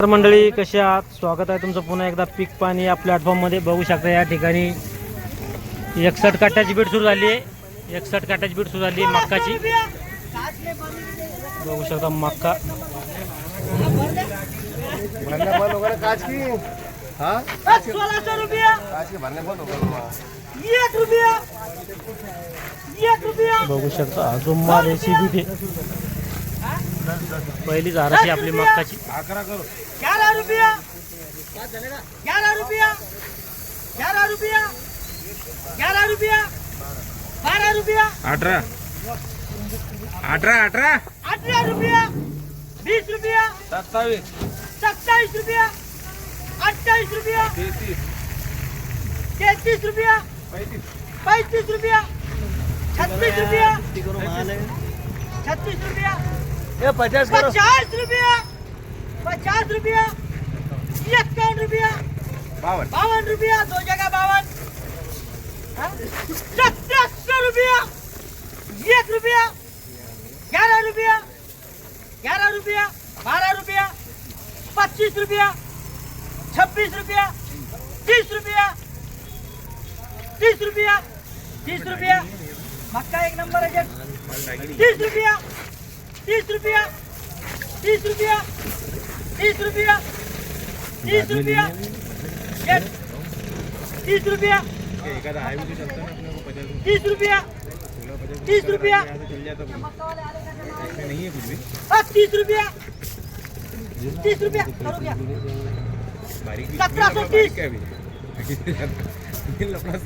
मंडळी कशी आहात? स्वागत आहे तुमचं पुन्हा एकदा पीक पाणी या प्लॅटफॉर्ममध्ये. बघू शकता या ठिकाणी 61 काट्याची बीट सुरू झाली आहे. 61 काट्याची बीट सुरू झाली मक्काची. बघू शकता मक्का बघू शकता अजून माल याची बीट आहे. पहिली झाराची आपली मक्काची. 11 रुपया 11 रुपया 11 रुपया 11 रुपया 12 रुपया 18 18 18 रुपया 20 रुपया 27 27 रुपया 28 रुपया 33 रुपया 35 रुपया 36 रुपया 36 रुपया 50 रुपया 50 रुपया 51 रुपया 52 रुपया 2 जगह 52 1700 रुपया 1 रुपया 11 रुपया 11 रुपया 12 रुपया 25 रुपया 26 रुपया 30 रुपया 30 रुपया 30 रुपया मक्का एक नंबर है 30 रुपया 30 रुपया 30 रुपया 30 रुपया 30 रुपया 30 रुपया 30 रुपया 30 रुपया 30 रुपया 30 रुपया 1730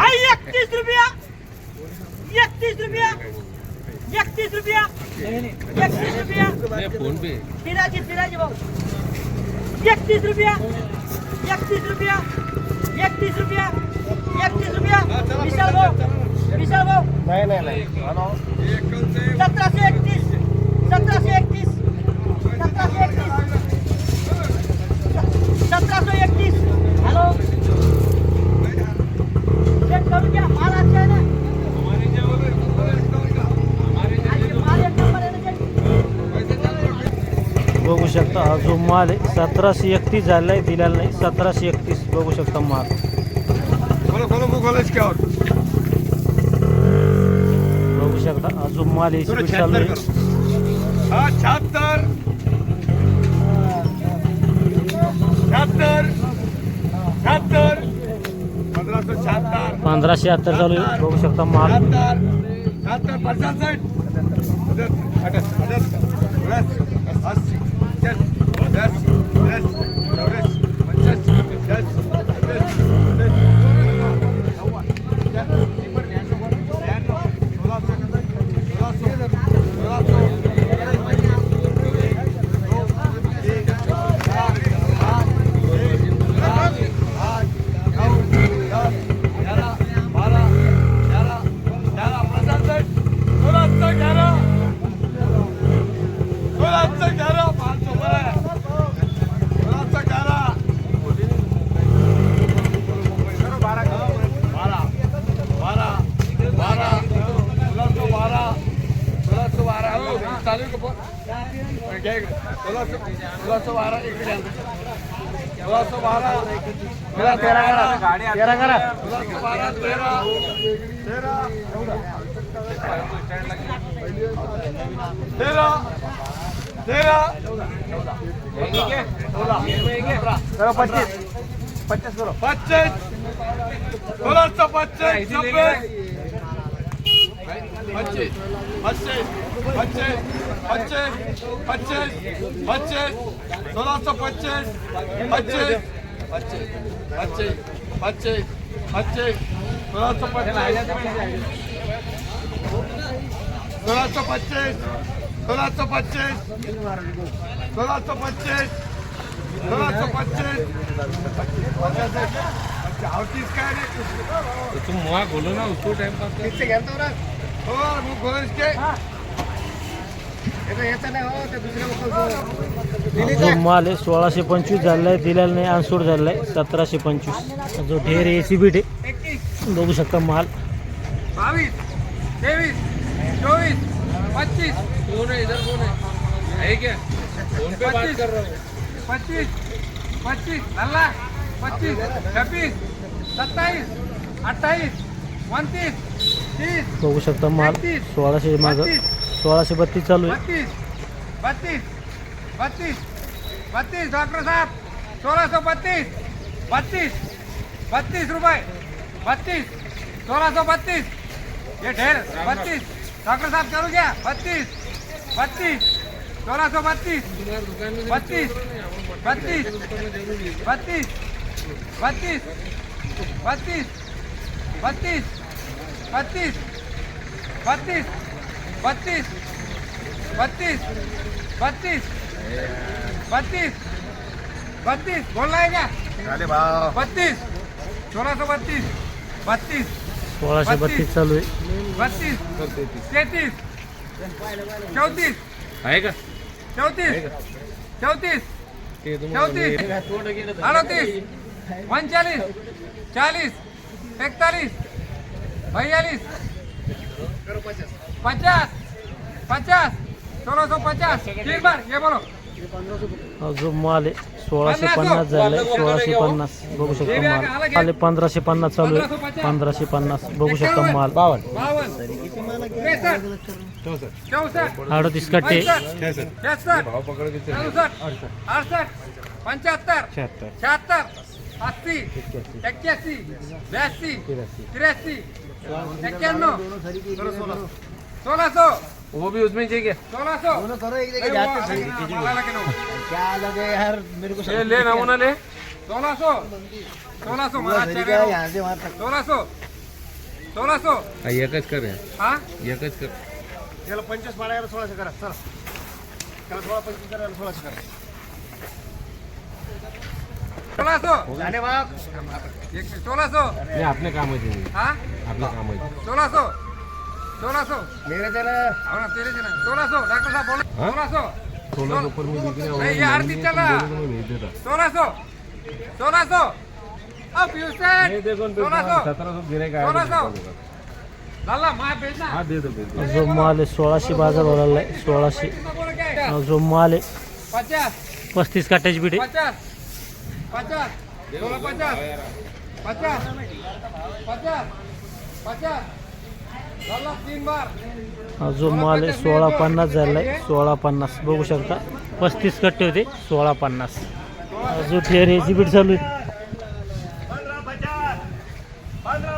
आई 31 रुपया 31 रुपया 31 रुपया 31 रुपया फोन पे फिराजी भाऊ 31 रुपया 31 रुपया 31 रुपया 31 रुपया विशाल भाऊ नहीं 1731 1731 1731 हेलो चेक करू क्या माल अच्छा है ना बघू शकता अजून माल आहे. 1731 झाला आहे, दिलेला नाही. 1731 बघू शकता माल. बघू शकता अजून माल याची बीट चालू आहे. 1576 चालू आहे. बघू शकता माल. तुम वहाँ बोलो ना उसको टाइम पास अजून माल आहे. 1625 झालेला आहे, दिलेला नाही. अनसोड झालेला आहे 1725. जो ढेर एसी बीट आहे. बघू शकता माल. 22 23 24 25 कौन है इधर? कौन है क्या? फोन पे बात कर रहा हूँ. 25 25 धरला 25 26 27 28 29 30 बघू शकता माल 1600 माग 1632 चालू आहे. 32 32 32 डॉक्टर साहब 1632 32 32 रुपये 32 1632 ये ढेर 32 डॉक्टर साहब चालू घ्या 32 32 1632 32 32 32 32 32 32 32 32 32 32 32 32 32 बोल रहा है क्या 32 1632 32 1632 चालू आहे. 32 33 34 आहे का 34 34 34 38 39 40 41 42 50 50 1650 तीन बार ये बोलो हा जो माल आहे 1650 झालाय. 1650 बघू शकता माल. माल 1550 चालू आहे. 1550 बघू शकता माल. 52 63 38 कट्टे 66 भाव पकड़ के 67 68 75 76 80 81 82 83 91 1600 वो भी उसमें चाहिए 1600 क्या लगे यार मेरे को ये ले नमूना ले 1600 1600 मला यहाँ से वहाँ तक 1600 1600 एकच कर रे. हा एकच कर याला 25 मारायला 1600 करा चला त्याला 16 25 करायला 1600 करा 1600 जाने बाप 1600 नाही आपले काम आहे ते. हा आपलं काम आहे 1600 1600 मेरे चला हो ना तेरे से ना 1600 डॉक्टर साहब बोलो हाँ? 1600 16 के ऊपर में बिकने नहीं, ये आरती चल रहा। मैं भेज देता 1600 1600 अब यूसेन नहीं देखो 1600 1700 गिरे का 1600 लाला माँ भेजना हाँ दे दो भेज दो. जो माल आहे 1600 बाजार भरला आहे. 1600 कितना बोले क्या है? हा जो माल आहे 50 35 काट्याची बीट आहे. 50 50 बोलो 50 50 50 50 लाला तीन बार हा जो माल आहे 1650 झालाय. 1650 बघू शकता 35 कट्टे होते 1650. हा जो ठेऱ्याची बीट चालू आहे 15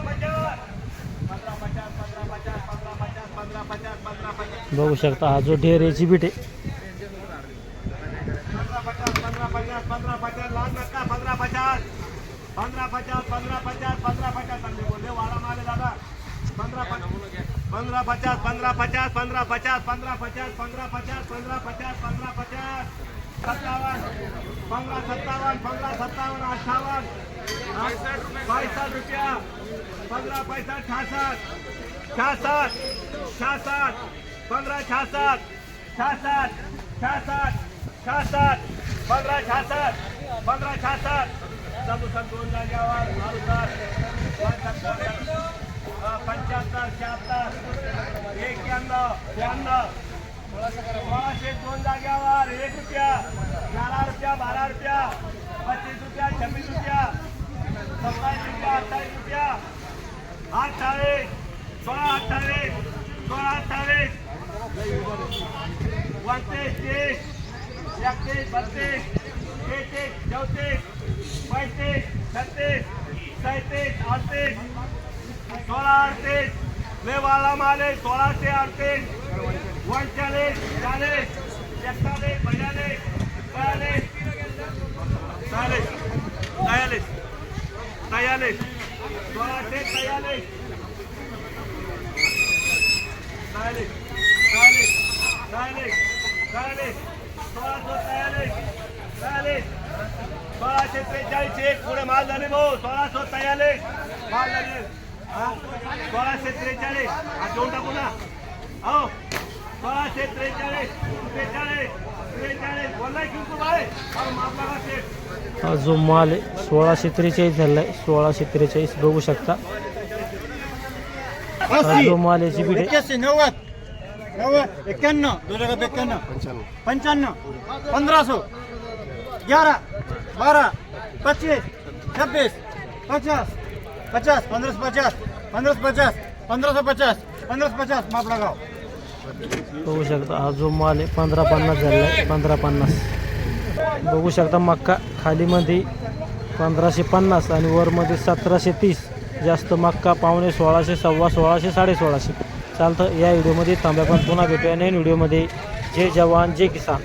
बघू शकता. हा जो ढेऱ्याची बीट आहे दोन जाग्यावर 1 रुपया 11 रुपया 12 रुपया 25 रुपया 26 रुपया 27 रुपया 28 रुपया 28 16 28 16 28 29 30 31 32 33 34 35 36 37 38 16 38 वे वाला माल है 16 से 38 39 40 41 42 43 44 43 44 16 से 43 40 1643 एक पुढे माल झाले भाऊ 1643 माल झाले 1643 हा देऊन टाकू ना हो 1643 43 बोललाय की तू भाई माप लगा सेठ हा जो माल आहे 1643 झालाय. 1643 बघू शकता. हा जो माल याची बीट आहे 90 91 92 95 1500 11 12 25 26 50 50 1550 1550 1550 1550 मापला गाव. बघू शकता हा जो माल आहे 1550 झालेला आहे. 1550 बघू शकता. मक्का खालीमध्ये 1550 आणि वरमध्ये 1730. जास्त मक्का पावणे 1600, सव्वा 1600, 1650. चालतं. या व्हिडिओमध्ये थांब्या पण पुन्हा भेटूया नवीन व्हिडिओमध्ये. जय जवान जय किसान.